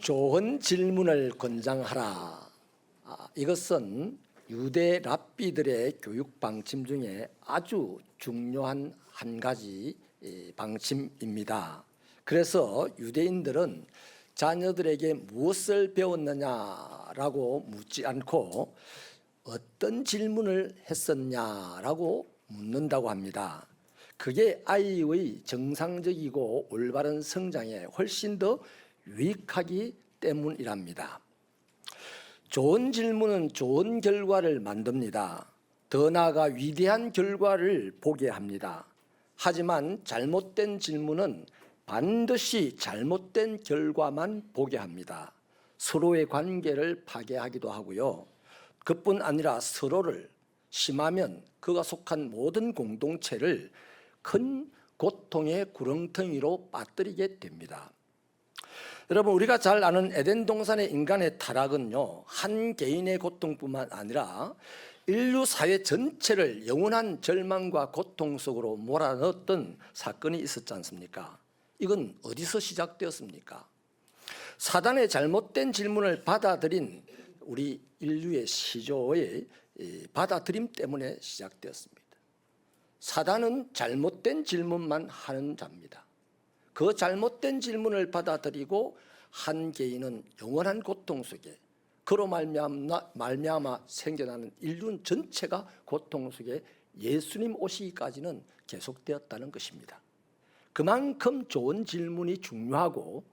좋은 질문을 권장하라. 이것은 유대 랍비들의 교육 방침 중에 아주 중요한 한 가지 방침입니다. 그래서 유대인들은 자녀들에게 무엇을 배웠느냐라고 묻지 않고 어떤 질문을 했었냐라고 묻는다고 합니다. 그게 아이의 정상적이고 올바른 성장에 훨씬 더 유익하기 때문이랍니다. 좋은 질문은 좋은 결과를 만듭니다. 더 나아가 위대한 결과를 보게 합니다. 하지만 잘못된 질문은 반드시 잘못된 결과만 보게 합니다. 서로의 관계를 파괴하기도 하고요. 그뿐 아니라 서로를, 심하면 그가 속한 모든 공동체를 큰 고통의 구렁텅이로 빠뜨리게 됩니다. 여러분, 우리가 잘 아는 에덴 동산의 인간의 타락은요, 한 개인의 고통뿐만 아니라 인류 사회 전체를 영원한 절망과 고통 속으로 몰아넣었던 사건이 있었지 않습니까? 이건 어디서 시작되었습니까? 사단의 잘못된 질문을 받아들인 우리 인류의 시조의 받아들임 때문에 시작되었습니다. 사단은 잘못된 질문만 하는 자입니다. 그 잘못된 질문을 받아들이고 한 개인은 영원한 고통 속에, 그로 말미암아 생겨나는 인류 전체가 고통 속에 예수님 오시기까지는 계속되었다는 것입니다. 그만큼 좋은 질문이 중요하고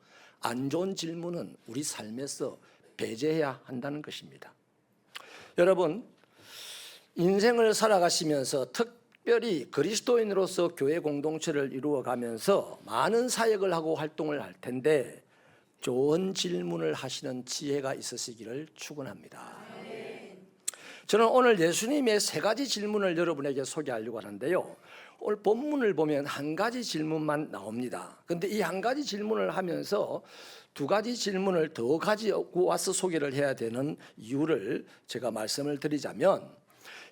안 좋은 질문은 우리 삶에서 배제해야 한다는 것입니다. 여러분, 인생을 살아가시면서 특별히 그리스도인으로서 교회 공동체를 이루어가면서 많은 사역을 하고 활동을 할 텐데 좋은 질문을 하시는 지혜가 있으시기를 축원합니다. 저는 오늘 예수님의 세 가지 질문을 여러분에게 소개하려고 하는데요, 오늘 본문을 보면 한 가지 질문만 나옵니다. 그런데 이 한 가지 질문을 하면서 두 가지 질문을 더 가지고 와서 소개를 해야 되는 이유를 제가 말씀을 드리자면,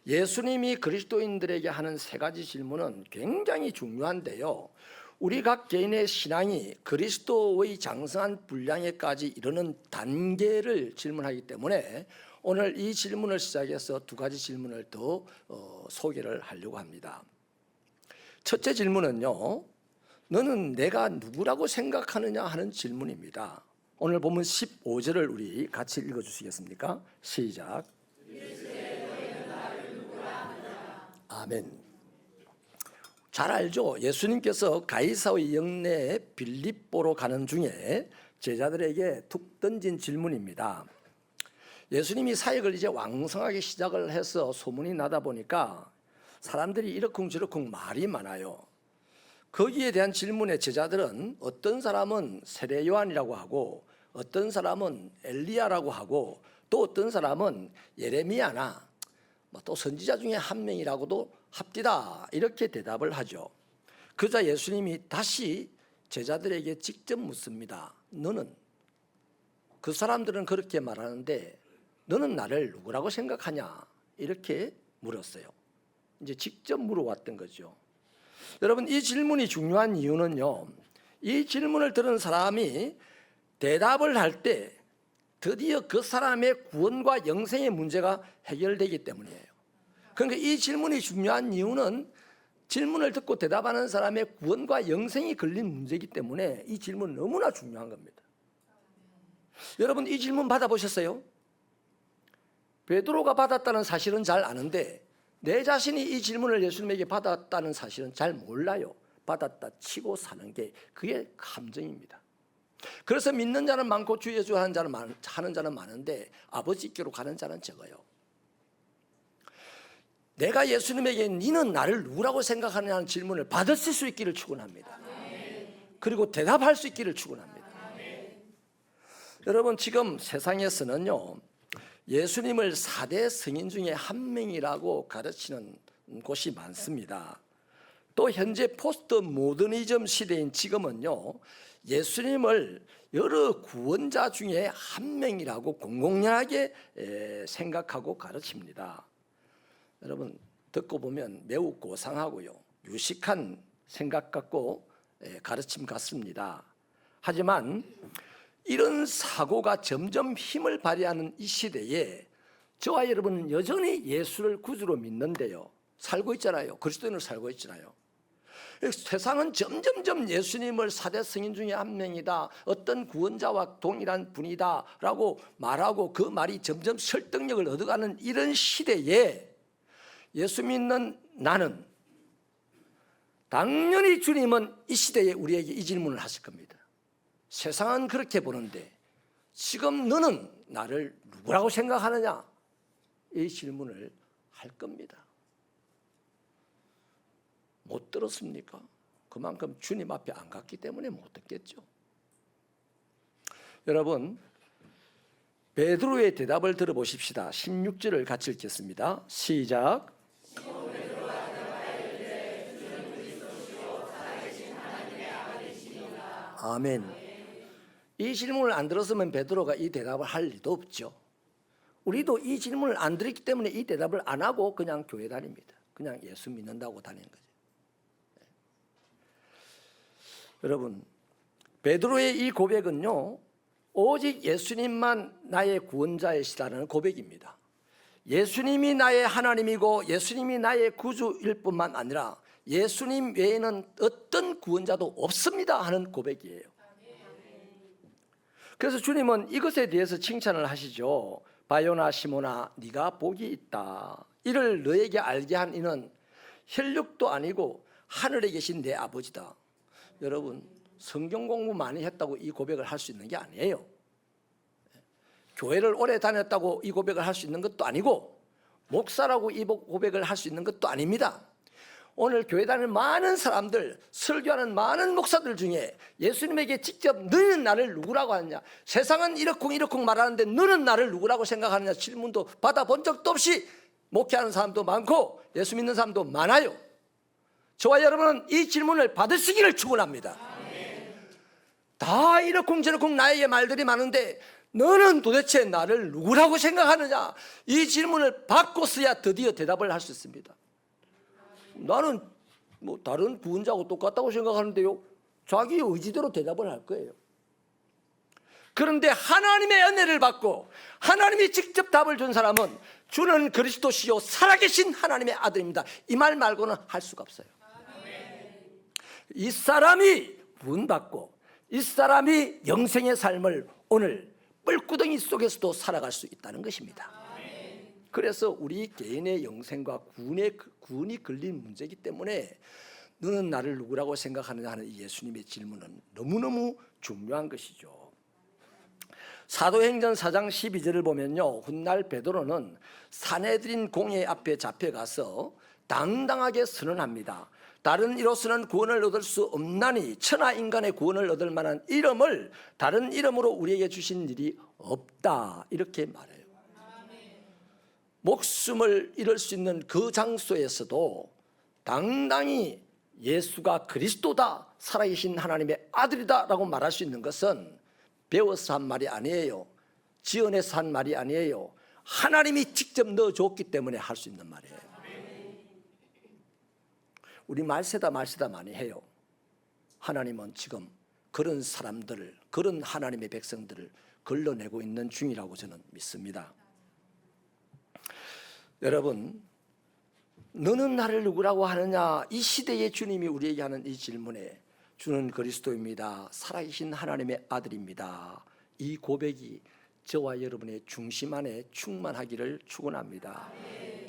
예수님이 그리스도인들에게 하는 세 가지 질문은 굉장히 중요한데요, 우리 각 개인의 신앙이 그리스도의 장성한 분량에까지 이르는 단계를 질문하기 때문에 오늘 이 질문을 시작해서 두 가지 질문을 더 소개를 하려고 합니다. 첫째 질문은요, 너는 내가 누구라고 생각하느냐 하는 질문입니다. 오늘 보면 15절을 우리 같이 읽어주시겠습니까? 시작. 아멘. 잘 알죠? 예수님께서 가이사의 영내에 빌립보로 가는 중에 제자들에게 툭 던진 질문입니다. 예수님이 사역을 이제 왕성하게 시작을 해서 소문이 나다 보니까 사람들이 이러쿵저러쿵 말이 많아요. 거기에 대한 질문에 제자들은 어떤 사람은 세례 요한이라고 하고 어떤 사람은 엘리야라고 하고 또 어떤 사람은 예레미야나 또 선지자 중에 한 명이라고도 합디다, 이렇게 대답을 하죠. 그러자 예수님이 다시 제자들에게 직접 묻습니다. 너는, 그 사람들은 그렇게 말하는데 너는 나를 누구라고 생각하냐, 이렇게 물었어요. 이제 직접 물어왔던 거죠. 여러분, 이 질문이 중요한 이유는요, 이 질문을 들은 사람이 대답을 할 때 드디어 그 사람의 구원과 영생의 문제가 해결되기 때문이에요. 그러니까 이 질문이 중요한 이유는 질문을 듣고 대답하는 사람의 구원과 영생이 걸린 문제이기 때문에 이 질문은 너무나 중요한 겁니다. 여러분, 이 질문 받아보셨어요? 베드로가 받았다는 사실은 잘 아는데 내 자신이 이 질문을 예수님에게 받았다는 사실은 잘 몰라요. 받았다 치고 사는 게 그게 감정입니다. 그래서 믿는 자는 많고 주 예수 하는 자는 많은데 아버지께로 가는 자는 적어요. 내가 예수님에게 너는 나를 누구라고 생각하느냐는 질문을 받으실 수 있기를 축원합니다. 그리고 대답할 수 있기를 축원합니다. 여러분, 지금 세상에서는요, 예수님을 4대 성인 중에 한 명이라고 가르치는 곳이 많습니다. 또 현재 포스트 모더니즘 시대인 지금은요, 예수님을 여러 구원자 중에 한 명이라고 공공연하게 생각하고 가르칩니다. 여러분, 듣고 보면 매우 고상하고요, 유식한 생각 같고 가르침 같습니다. 하지만 이런 사고가 점점 힘을 발휘하는 이 시대에 저와 여러분은 여전히 예수를 구주로 믿는데요, 살고 있잖아요. 그리스도인으로 살고 있잖아요. 세상은 점점점 예수님을 4대 성인 중에 한 명이다, 어떤 구원자와 동일한 분이다 라고 말하고 그 말이 점점 설득력을 얻어가는 이런 시대에 예수 믿는 나는 당연히 주님은 이 시대에 우리에게 이 질문을 하실 겁니다. 세상은 그렇게 보는데 지금 너는 나를 누구라고 생각하느냐? 이 질문을 할 겁니다. 못 들었습니까? 그만큼 주님 앞에 안 갔기 때문에 못 듣겠죠. 여러분, 베드로의 대답을 들어보십시다. 16절을 같이 읽겠습니다. 시작. 아멘. 이 질문을 안 들었으면 베드로가 이 대답을 할 리도 없죠. 우리도 이 질문을 안 들었기 때문에 이 대답을 안 하고 그냥 교회 다닙니다. 그냥 예수 믿는다고 다니는 거죠. 여러분, 베드로의 이 고백은요, 오직 예수님만 나의 구원자이시라는 고백입니다. 예수님이 나의 하나님이고 예수님이 나의 구주일 뿐만 아니라 예수님 외에는 어떤 구원자도 없습니다 하는 고백이에요. 그래서 주님은 이것에 대해서 칭찬을 하시죠. 바요나 시몬아, 네가 복이 있다. 이를 너에게 알게 한 이는 혈육도 아니고 하늘에 계신 내 아버지다. 여러분, 성경 공부 많이 했다고 이 고백을 할 수 있는 게 아니에요. 교회를 오래 다녔다고 이 고백을 할 수 있는 것도 아니고, 목사라고 이 고백을 할 수 있는 것도 아닙니다. 오늘 교회 다니는 많은 사람들, 설교하는 많은 목사들 중에 예수님에게 직접 너는 나를 누구라고 하느냐, 세상은 이러쿵 말하는데 너는 나를 누구라고 생각하느냐 질문도 받아본 적도 없이 목회하는 사람도 많고 예수 믿는 사람도 많아요. 저와 여러분은 이 질문을 받으시기를 축원합니다. 다 이러쿵저러쿵 나에게 말들이 많은데 너는 도대체 나를 누구라고 생각하느냐, 이 질문을 받고서야 드디어 대답을 할 수 있습니다. 나는 뭐 다른 구원자하고 똑같다고 생각하는데요, 자기 의지대로 대답을 할 거예요. 그런데 하나님의 은혜를 받고 하나님이 직접 답을 준 사람은 주는 그리스도시요 살아계신 하나님의 아들입니다, 이 말 말고는 할 수가 없어요. 이 사람이 구원받고 이 사람이 영생의 삶을 오늘 뿔구덩이 속에서도 살아갈 수 있다는 것입니다. 그래서 우리 개인의 영생과 구원이 걸린 문제이기 때문에 너는 나를 누구라고 생각하느냐 하는 예수님의 질문은 너무너무 중요한 것이죠. 사도행전 4장 12절을 보면요, 훗날 베드로는 사내들인 공회 앞에 잡혀가서 당당하게 선언합니다. 다른 이로서는 구원을 얻을 수 없나니 천하 인간의 구원을 얻을 만한 이름을 다른 이름으로 우리에게 주신 일이 없다, 이렇게 말해요. 목숨을 잃을 수 있는 그 장소에서도 당당히 예수가 그리스도다, 살아계신 하나님의 아들이다 라고 말할 수 있는 것은 배워서 한 말이 아니에요. 지어내서 한 말이 아니에요. 하나님이 직접 넣어줬기 때문에 할 수 있는 말이에요. 우리 말세다 많이 해요. 하나님은 지금 그런 사람들을, 그런 하나님의 백성들을 걸러내고 있는 중이라고 저는 믿습니다. 여러분, 너는 나를 누구라고 하느냐, 이 시대의 주님이 우리에게 하는 이 질문에 주는 그리스도입니다, 살아계신 하나님의 아들입니다, 이 고백이 저와 여러분의 중심 안에 충만하기를 축원합니다.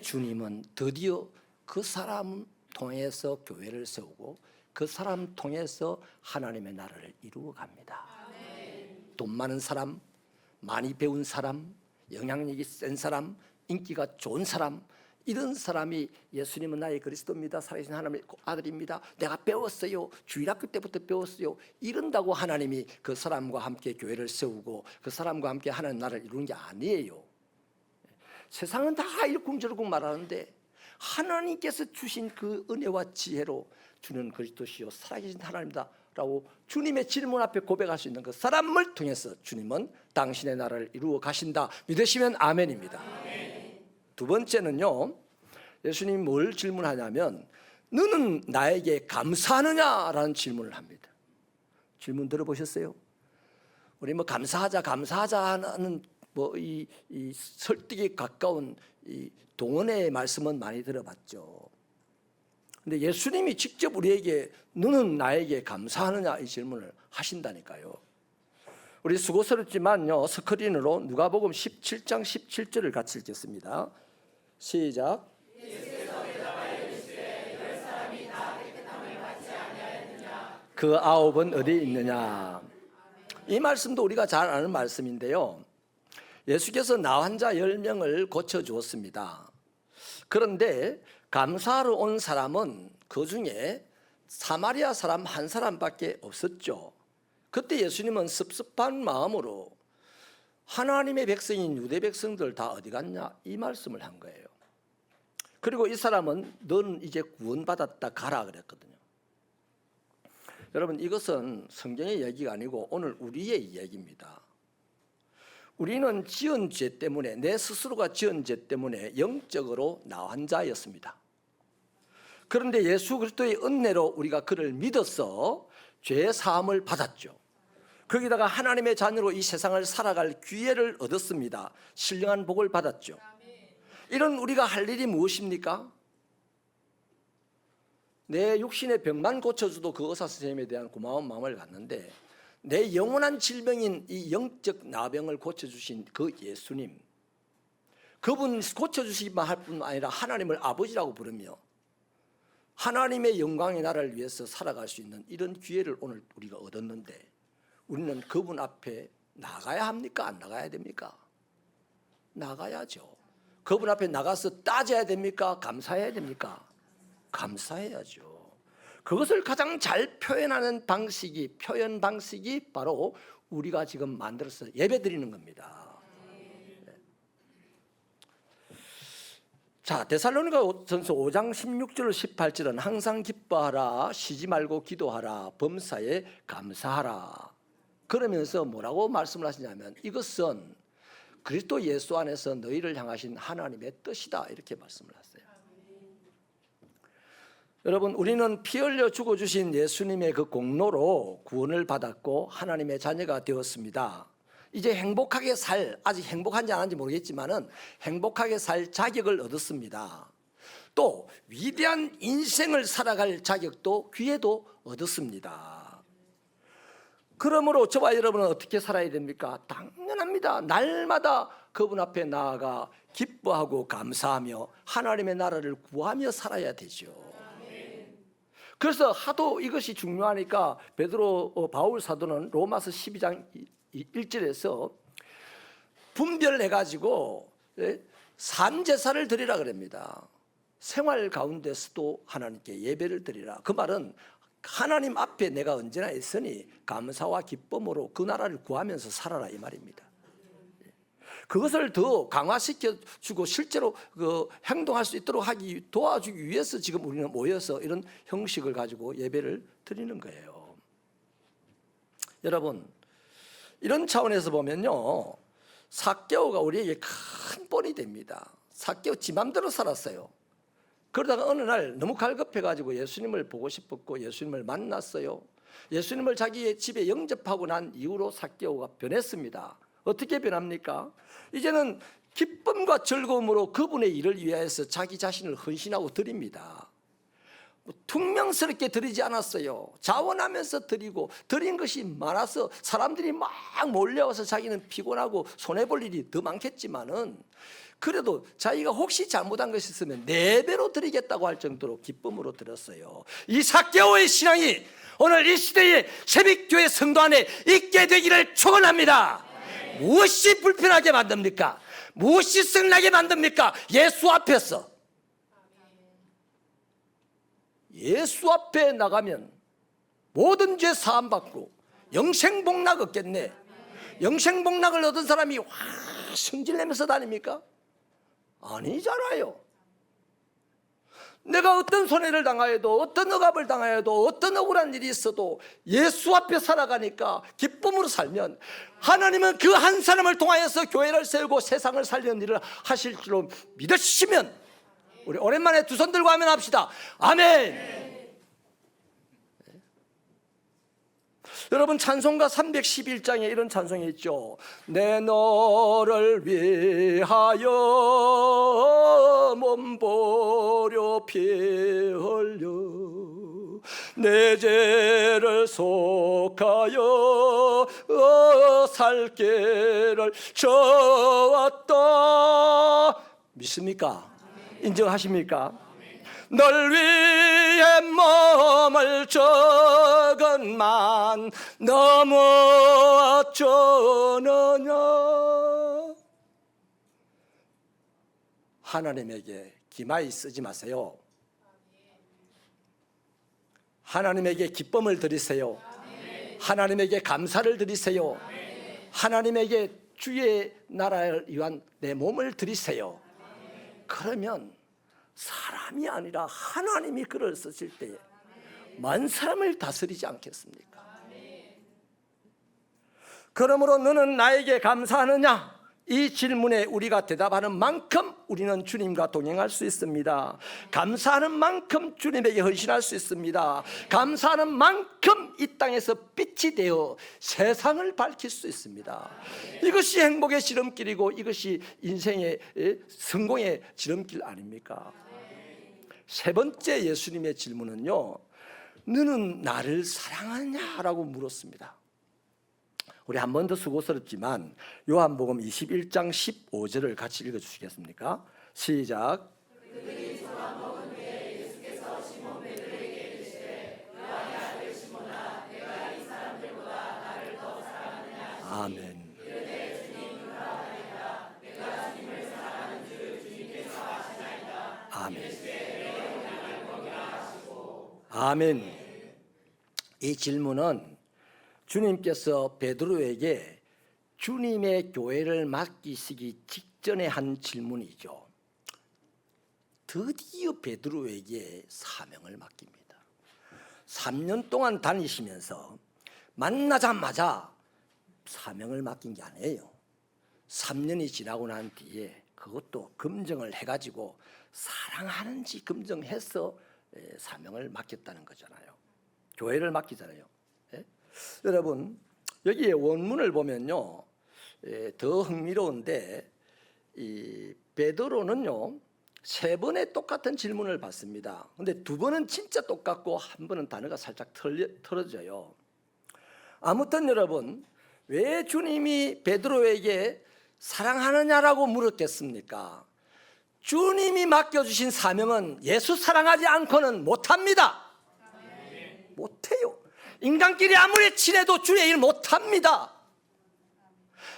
주님은 드디어 그 사람 통해서 교회를 세우고 그 사람 통해서 하나님의 나라를 이루어 갑니다. 돈 많은 사람, 많이 배운 사람, 영향력이 센 사람, 인기가 좋은 사람, 이런 사람이 예수님은 나의 그리스도입니다, 살아계신 하나님의 아들입니다, 내가 배웠어요, 주일학교 때부터 배웠어요, 이런다고 하나님이 그 사람과 함께 교회를 세우고 그 사람과 함께 하나님 나라를 이루는 게 아니에요. 세상은 다 이러쿵저러쿵 말하는데 하나님께서 주신 그 은혜와 지혜로 주는 그리스도시요 살아계신 하나님이다 라고 주님의 질문 앞에 고백할 수 있는 그 사람을 통해서 주님은 당신의 나라를 이루어 가신다 믿으시면 아멘입니다. 두 번째는요, 예수님이 뭘 질문하냐면 너는 나에게 감사하느냐라는 질문을 합니다. 질문 들어보셨어요? 우리 뭐 감사하자 하는 뭐 이 설득에 가까운 이 동원의 말씀은 많이 들어봤죠. 근데 예수님이 직접 우리에게 너는 나에게 감사하느냐 이 질문을 하신다니까요. 우리 수고스럽지만요, 스크린으로 누가복음 17장 17절을 같이 읽겠습니다. 시작. 그 아홉은 어디 있느냐. 이 말씀도 우리가 잘 아는 말씀인데요, 예수께서 나 환자 10명을 고쳐주었습니다. 그런데 감사하러 온 사람은 그 중에 사마리아 사람 한 사람밖에 없었죠. 그때 예수님은 섭섭한 마음으로 하나님의 백성인 유대 백성들 다 어디 갔냐 이 말씀을 한 거예요. 그리고 이 사람은 너는 이제 구원받았다 가라 그랬거든요. 여러분, 이것은 성경의 얘기가 아니고 오늘 우리의 이야기입니다. 우리는 지은 죄 때문에, 내 스스로가 지은 죄 때문에 영적으로 나한 자였습니다. 그런데 예수 그리스도의 은혜로 우리가 그를 믿어서 죄 사함을 받았죠. 거기다가 하나님의 자녀로 이 세상을 살아갈 기회를 얻었습니다. 신령한 복을 받았죠. 이런 우리가 할 일이 무엇입니까? 내 육신의 병만 고쳐줘도 그 의사 선생님에 대한 고마운 마음을 갖는데, 내 영원한 질병인 이 영적 나병을 고쳐주신 그 예수님, 그분 고쳐주시기만 할 뿐 아니라 하나님을 아버지라고 부르며 하나님의 영광의 나라를 위해서 살아갈 수 있는 이런 기회를 오늘 우리가 얻었는데, 우리는 그분 앞에 나가야 합니까? 안 나가야 됩니까? 나가야죠. 그분 앞에 나가서 따져야 됩니까? 감사해야 됩니까? 감사해야죠. 그것을 가장 잘 표현 방식이 바로 우리가 지금 만들어서 예배드리는 겁니다. 자, 데살로니가전서 5장 16절 18절은 항상 기뻐하라, 쉬지 말고 기도하라, 범사에 감사하라. 그러면서 뭐라고 말씀을 하시냐면, 이것은 그리스도 예수 안에서 너희를 향하신 하나님의 뜻이다, 이렇게 말씀을 하세요. 여러분, 우리는 피 흘려 죽어주신 예수님의 그 공로로 구원을 받았고 하나님의 자녀가 되었습니다. 이제 행복하게 아직 행복한지 안 한지 모르겠지만은 행복하게 살 자격을 얻었습니다. 또 위대한 인생을 살아갈 자격도, 기회도 얻었습니다. 그러므로 저와 여러분은 어떻게 살아야 됩니까? 당연합니다. 날마다 그분 앞에 나아가 기뻐하고 감사하며 하나님의 나라를 구하며 살아야 되죠. 그래서 하도 이것이 중요하니까 바울 사도는 로마서 12장 1절에서 분별해가지고 산제사를 드리라 그럽니다. 생활 가운데서도 하나님께 예배를 드리라. 그 말은 하나님 앞에 내가 언제나 있으니 감사와 기쁨으로 그 나라를 구하면서 살아라, 이 말입니다. 그것을 더 강화시켜주고 실제로 행동할 수 있도록 도와주기 위해서 지금 우리는 모여서 이런 형식을 가지고 예배를 드리는 거예요. 여러분, 이런 차원에서 보면요, 삭개오가 우리에게 큰 본이 됩니다. 삭개오 지 맘대로 살았어요. 그러다가 어느 날 너무 갈급해가지고 예수님을 보고 싶었고 예수님을 만났어요. 예수님을 자기의 집에 영접하고 난 이후로 삭개오가 변했습니다. 어떻게 변합니까? 이제는 기쁨과 즐거움으로 그분의 일을 위해서 자기 자신을 헌신하고 드립니다. 퉁명스럽게 드리지 않았어요. 자원하면서 드리고, 드린 것이 많아서 사람들이 막 몰려와서 자기는 피곤하고 손해볼 일이 더 많겠지만은, 그래도 자기가 혹시 잘못한 것이 있으면 4배로 드리겠다고 할 정도로 기쁨으로 드렸어요. 이 삭개오의 신앙이 오늘 이 시대의 새벽교회 성도 안에 있게 되기를 축원합니다. 무엇이 불편하게 만듭니까? 무엇이 성나게 만듭니까? 예수 앞에서. 예수 앞에 나가면 모든 죄 사함받고 영생복락 얻겠네. 영생복락을 얻은 사람이 승질내면서 다닙니까? 아니잖아요. 내가 어떤 손해를 당하여도, 어떤 억압을 당하여도, 어떤 억울한 일이 있어도 예수 앞에 살아가니까 기쁨으로 살면 하나님은 그 한 사람을 통하여서 교회를 세우고 세상을 살리는 일을 하실 줄로 믿으시면, 우리 오랜만에 두 손 들고 아멘 합시다. 아멘. 여러분 찬송가 311장에 이런 찬송이 있죠. 내 너를 위하여 몸보려 피 흘려 내 죄를 속하여 살 길을 져왔다. 믿습니까? 인정하십니까? 널 위해 몸을 적은만 너무 어쩌느냐. 하나님에게 기마이 쓰지 마세요. 하나님에게 기쁨을 드리세요. 하나님에게 감사를 드리세요. 하나님에게 주의 나라를 위한 내 몸을 드리세요. 그러면 사람이 아니라 하나님이 글을 쓰실 때에 만 사람을 다스리지 않겠습니까? 그러므로 너는 나에게 감사하느냐? 이 질문에 우리가 대답하는 만큼 우리는 주님과 동행할 수 있습니다. 감사하는 만큼 주님에게 헌신할 수 있습니다. 감사하는 만큼 이 땅에서 빛이 되어 세상을 밝힐 수 있습니다. 이것이 행복의 지름길이고 이것이 인생의 성공의 지름길 아닙니까? 세 번째 예수님의 질문은요, 너는 나를 사랑하냐라고 물었습니다. 우리 한 번 더 수고스럽지만 요한복음 21장 15절을 같이 읽어주시겠습니까? 시작. 아멘. 아멘. 아멘. 이 질문은 주님께서 베드로에게 주님의 교회를 맡기시기 직전에 한 질문이죠. 드디어 베드로에게 사명을 맡깁니다. 3년 동안 다니시면서 만나자마자 사명을 맡긴 게 아니에요. 3년이 지나고 난 뒤에 그것도 검증을 해가지고 사랑하는지 검증해서 사명을 맡겼다는 거잖아요. 교회를 맡기잖아요. 여러분 여기에 원문을 보면요, 더 흥미로운데 이 베드로는요 3번의 똑같은 질문을 받습니다. 근데 2번은 진짜 똑같고 한 번은 단어가 살짝 틀어져요. 아무튼 여러분, 왜 주님이 베드로에게 사랑하느냐라고 물었겠습니까? 주님이 맡겨주신 사명은 예수 사랑하지 않고는 못합니다. 못해요. 인간끼리 아무리 친해도 주의 일 못합니다.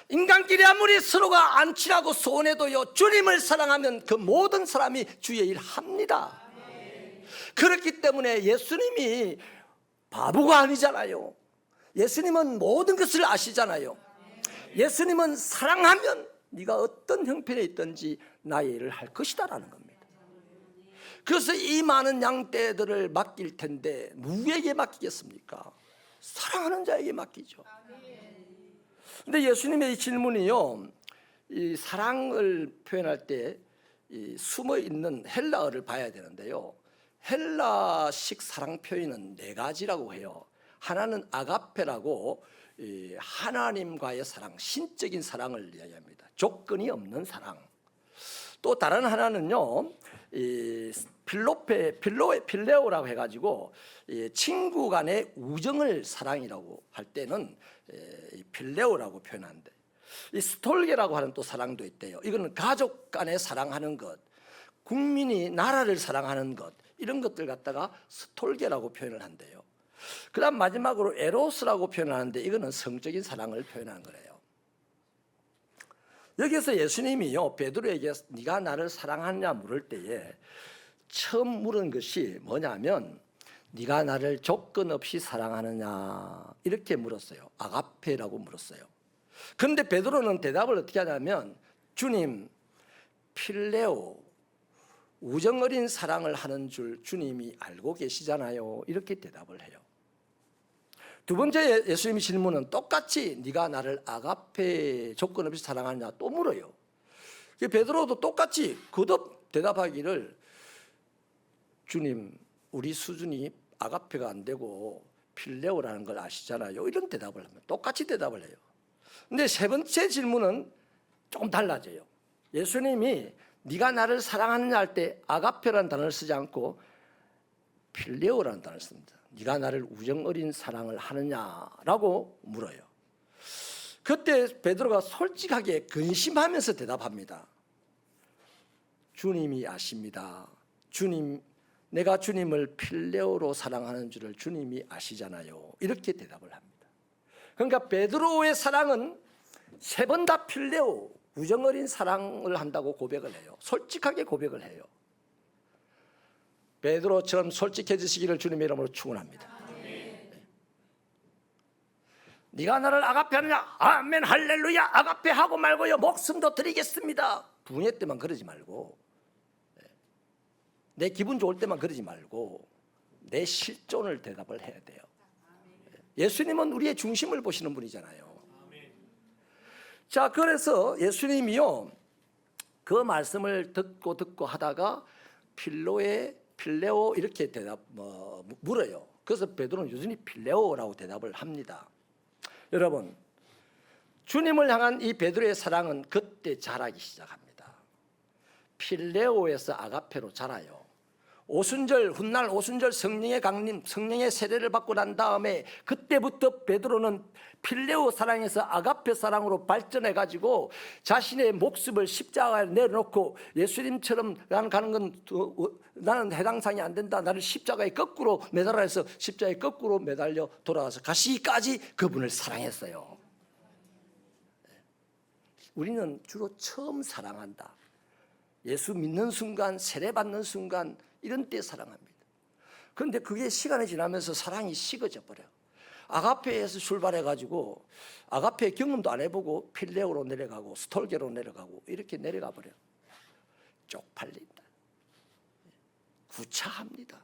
인간끼리 아무리 서로가 안 친하고 소원해도요, 주님을 사랑하면 그 모든 사람이 주의 일 합니다. 그렇기 때문에 예수님이 바보가 아니잖아요. 예수님은 모든 것을 아시잖아요. 예수님은 사랑하면 네가 어떤 형편에 있든지 나의 일을 할 것이다 라는 겁니다. 그래서 이 많은 양떼들을 맡길 텐데 누구에게 맡기겠습니까? 사랑하는 자에게 맡기죠. 근데 예수님의 이 질문이요, 이 사랑을 표현할 때 이 숨어 있는 헬라어를 봐야 되는데요, 헬라식 사랑 표현은 4가지라고 해요. 하나는 아가페라고 하나님과의 사랑, 신적인 사랑을 이야기합니다. 조건이 없는 사랑. 또 다른 하나는요, 필레오라고 해가지고 친구 간의 우정을 사랑이라고 할 때는 필레오라고 표현하는데, 이 스톨게라고 하는 또 사랑도 있대요. 이거는 가족 간에 사랑하는 것, 국민이 나라를 사랑하는 것, 이런 것들 갖다가 스톨게라고 표현을 한대요. 그 다음 마지막으로 에로스라고 표현하는데 이거는 성적인 사랑을 표현하는 거래요. 여기서 예수님이요 베드로에게 네가 나를 사랑하느냐 물을 때에 처음 물은 것이 뭐냐면 네가 나를 조건 없이 사랑하느냐 이렇게 물었어요. 아가페라고 물었어요. 그런데 베드로는 대답을 어떻게 하냐면 주님, 필레오, 우정 어린 사랑을 하는 줄 주님이 알고 계시잖아요. 이렇게 대답을 해요. 두 번째 예수님의 질문은 똑같이 네가 나를 아가페 조건 없이 사랑하느냐 또 물어요. 베드로도 똑같이 거듭 대답하기를 주님, 우리 수준이 아가페가 안 되고 필레오라는 걸 아시잖아요. 이런 대답을 하면 똑같이 대답을 해요. 근데 세 번째 질문은 조금 달라져요. 예수님이 네가 나를 사랑하느냐 할 때 아가페라는 단어를 쓰지 않고 필레오라는 단어를 씁니다. 네가 나를 우정 어린 사랑을 하느냐라고 물어요. 그때 베드로가 솔직하게 근심하면서 대답합니다. 주님이 아십니다. 내가 주님을 필레오로 사랑하는 줄을 주님이 아시잖아요. 이렇게 대답을 합니다. 그러니까 베드로의 사랑은 세 번 다 필레오, 우정 어린 사랑을 한다고 고백을 해요. 솔직하게 고백을 해요. 베드로처럼 솔직해지시기를 주님의 이름으로 축원합니다. 네가 나를 아가페 하느냐? 아멘 할렐루야 아가페 하고 말고요 목숨도 드리겠습니다. 분해 때만 그러지 말고, 내 기분 좋을 때만 그러지 말고 내 실존을 대답을 해야 돼요. 예수님은 우리의 중심을 보시는 분이잖아요. 자, 그래서 예수님이요 그 말씀을 듣고 하다가 필레오 이렇게 물어요. 그래서 베드로는 여전히 필레오라고 대답을 합니다. 여러분, 주님을 향한 이 베드로의 사랑은 그때 자라기 시작합니다. 필레오에서 아가페로 자라요. 훗날 오순절 성령의 강림, 성령의 세례를 받고 난 다음에 그때부터 베드로는 필레오 사랑에서 아가페 사랑으로 발전해 가지고 자신의 목숨을 십자가에 내려놓고 예수님처럼 나는 가는 건 나는 해당상이 안 된다. 나를 십자가에 거꾸로 매달아 해서 십자가에 거꾸로 매달려 돌아와서 가시기까지 그분을 사랑했어요. 우리는 주로 처음 사랑한다. 예수 믿는 순간, 세례받는 순간 이런 때 사랑합니다. 그런데 그게 시간이 지나면서 사랑이 식어져 버려요. 아가페에서 출발해가지고 아가페 경험도 안 해보고 필레오로 내려가고 스톨게로 내려가고 이렇게 내려가 버려요. 쪽팔린다. 구차합니다.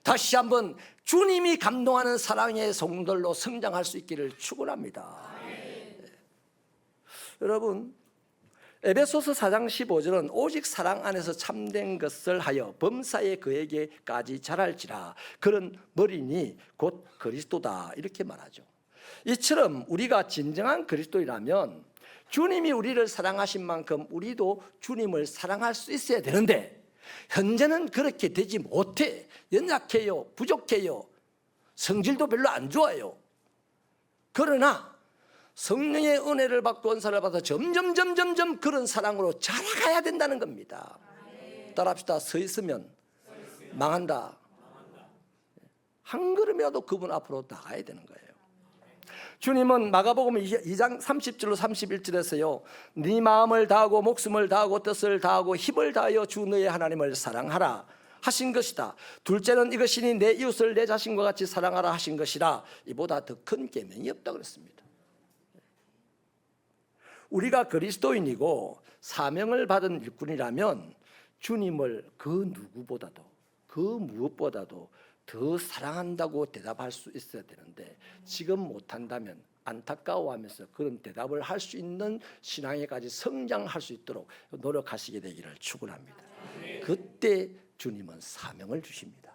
다시 한번 주님이 감동하는 사랑의 성들로 성장할 수 있기를 축원합니다. 여러분, 에베소서 4장 15절은 오직 사랑 안에서 참된 것을 하여 범사에 그에게까지 자랄지라. 그런 머리니 곧 그리스도다. 이렇게 말하죠. 이처럼 우리가 진정한 그리스도이라면 주님이 우리를 사랑하신 만큼 우리도 주님을 사랑할 수 있어야 되는데 현재는 그렇게 되지 못해. 연약해요. 부족해요. 성질도 별로 안 좋아요. 그러나 성령의 은혜를 받고 은사를 받아 점점 그런 사랑으로 자라가야 된다는 겁니다. 따라합시다. 서 있으면 망한다. 한 걸음이라도 그분 앞으로 나가야 되는 거예요. 주님은 마가복음 2장 30절로 31절에서요 네 마음을 다하고 목숨을 다하고 뜻을 다하고 힘을 다하여 주 너의 하나님을 사랑하라 하신 것이다. 둘째는 이것이니 내 이웃을 내 자신과 같이 사랑하라 하신 것이라. 이보다 더 큰 계명이 없다 그랬습니다. 우리가 그리스도인이고 사명을 받은 일꾼이라면 주님을 그 누구보다도 그 무엇보다도 더 사랑한다고 대답할 수 있어야 되는데 지금 못한다면 안타까워하면서 그런 대답을 할 수 있는 신앙에까지 성장할 수 있도록 노력하시게 되기를 축원합니다. 그때 주님은 사명을 주십니다.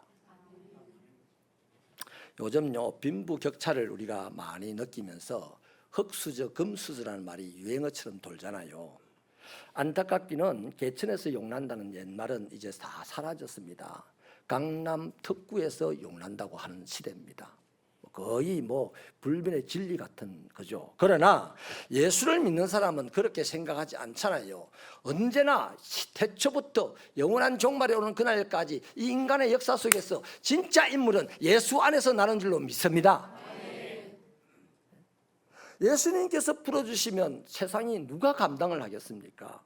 요즘요 빈부격차를 우리가 많이 느끼면서 흑수저 금수저라는 말이 유행어처럼 돌잖아요. 안타깝기는 개천에서 용난다는 옛말은 이제 다 사라졌습니다. 강남 특구에서 용난다고 하는 시대입니다. 거의 불변의 진리 같은 거죠. 그러나 예수를 믿는 사람은 그렇게 생각하지 않잖아요. 언제나 태초부터 영원한 종말에 오는 그날까지 이 인간의 역사 속에서 진짜 인물은 예수 안에서 나는 줄로 믿습니다. 예수님께서 풀어주시면 세상이 누가 감당을 하겠습니까?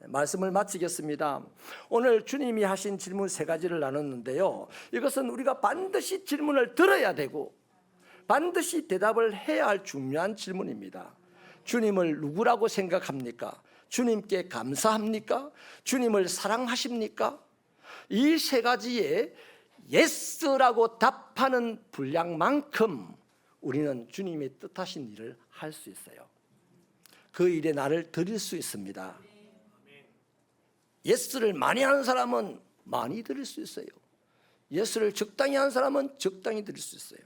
말씀을 마치겠습니다. 오늘 주님이 하신 질문 3가지를 나눴는데요. 이것은 우리가 반드시 질문을 들어야 되고 반드시 대답을 해야 할 중요한 질문입니다. 주님을 누구라고 생각합니까? 주님께 감사합니까? 주님을 사랑하십니까? 이 3가지에 예스라고 답하는 분량만큼 우리는 주님의 뜻하신 일을 할 수 있어요. 그 일에 나를 드릴 수 있습니다. 예스를 많이 하는 사람은 많이 드릴 수 있어요. 예스를 적당히 하는 사람은 적당히 드릴 수 있어요.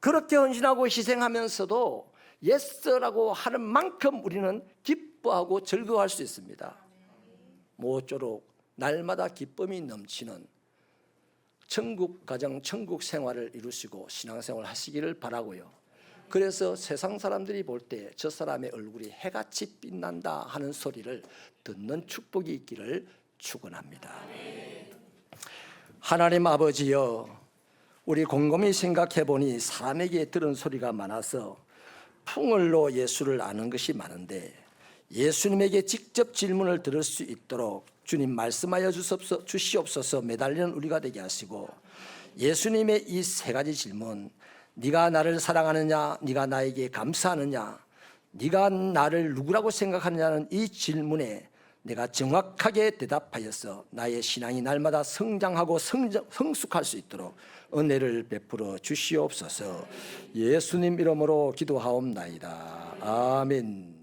그렇게 헌신하고 희생하면서도 예스라고 하는 만큼 우리는 기뻐하고 즐거워할 수 있습니다. 모쪼록 날마다 기쁨이 넘치는 천국 가정, 천국 생활을 이루시고 신앙생활 하시기를 바라고요. 그래서 세상 사람들이 볼 때 저 사람의 얼굴이 해같이 빛난다 하는 소리를 듣는 축복이 있기를 축원합니다. 하나님 아버지여, 우리 곰곰이 생각해 보니 사람에게 들은 소리가 많아서 풍을로 예수를 아는 것이 많은데 예수님에게 직접 질문을 들을 수 있도록 주님 말씀하여 주시옵소서. 매달리는 우리가 되게 하시고, 예수님의 이 세 가지 질문, 네가 나를 사랑하느냐, 네가 나에게 감사하느냐, 네가 나를 누구라고 생각하느냐는 이 질문에 내가 정확하게 대답하여서 나의 신앙이 날마다 성장하고 성숙할 수 있도록 은혜를 베풀어 주시옵소서. 예수님 이름으로 기도하옵나이다. 아멘.